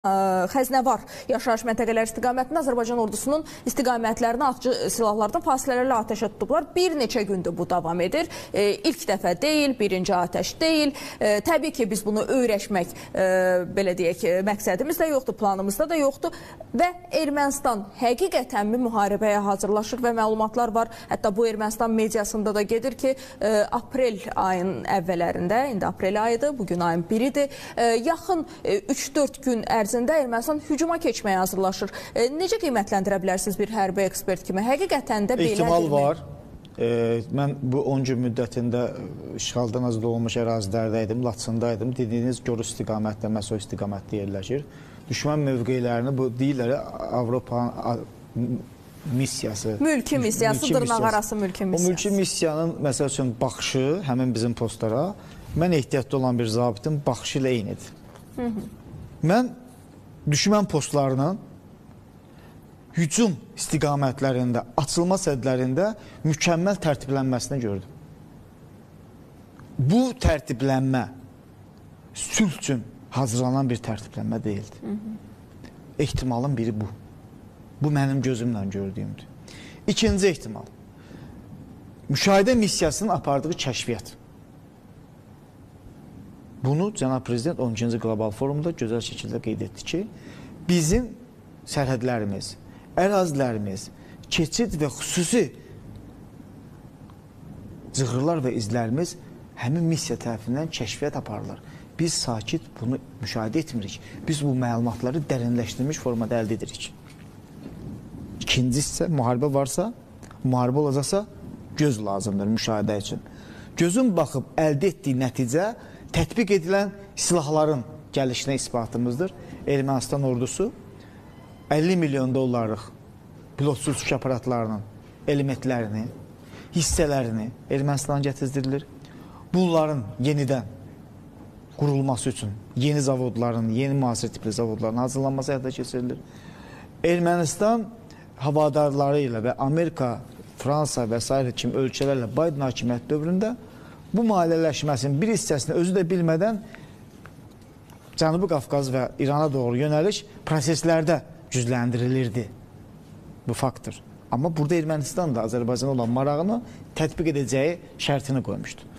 Xəzinəvar yaşayış məntəqələri istiqamətində Azərbaycan ordusunun istiqamətlərini atıcı silahlardan fasilələrlə atəşə tutublar. Bir neçə gündür bu davam edir. İlk dəfə deyil, birinci atəş deyil. Təbii ki, biz bunu öyrəşmək, belə deyək, məqsədimiz də yoxdur, planımızda da yoxdur. Və Ermənistan həqiqətənmi müharibəyə hazırlaşır və məlumatlar var. Hətta bu Ermənistan mediasında da gedir ki, aprel ayın əvvəllərində, indi aprel ayıdır, bugün ayın 1-idir. Yaxın 3-4 gün ərzində Ermənistan hücuma keçməyə hazırlaşır. Necə qiymətləndirə bilərsiniz bir hərbi ekspert kimi? Həqiqətən də belədirmi? İhtimal var. Mən bu 10 gün müddətində işğaldan azad olunmuş ərazilərdəydim, Laçındaydım. Dediyiniz Gör istiqamətdə, Məso istiqamətdə yerləşir. Düşmən mövqelərini bu deyirlər Avropanın missiyası. Mülki missiyası, dırnaqarası mülki missiyası. O mülki missiyanın məsəl üçün baxışı həmin bizim postlara, mən ehtiyatda olan bir zabitin baxışı ilə eynidir. Mən düşmən postlarının hücum istiqamətlərində, açılma sədlərində mükəmməl tərtiblənməsini gördüm. Bu tərtiblənmə sülh üçün hazırlanan bir tərtiblənmə deyildi. Ehtimalın biri bu. Bu mənim gözümlə gördüyümdür. İkinci ehtimal. Müşahidə missiyasının apardığı kəşfiyyat. Bunu Cənab Prezident 12-ci Qlobal Forumda gözəl şəkildə qeyd etdi ki, bizim sərhədlərimiz, ərazilərimiz, keçid və xüsusi cığırlar və izlərimiz həmin missiya tərəfindən kəşfiyyat aparılır. Biz sakit bunu müşahidə etmirik. Biz bu məlumatları dərinləşdirilmiş formada əldə edirik. İkincisi isə müharibə varsa, müharibə olacaqsa göz lazımdır müşahidə üçün. Gözün baxıb əldə etdiyi nəticə tətbiq edilən silahların gəlişinə isbatımızdır. Ermənistan ordusu 50 milyon dollarlıq pilotsuz uçuş aparatlarının elementlərini, hissələrini Ermənistana gətirdirilir. Bunların yenidən qurulması üçün yeni zavodların, yeni müasir tipli zavodların hazırlanması həyata keçirilir. Ermənistan havadarları ilə və Amerika, Fransa və s. kimi ölkələrlə Biden hakimiyyət dövründə bu maliyyələşməsinin bir hissəsini özü də bilmədən Cənubi Qafqaz və İrana doğru yönəliş proseslərdə gücləndirilirdi. Bu faktdır. Amma burada Ermənistan da Azərbaycana olan marağını tətbiq edəcəyi şərtini qoymuşdu.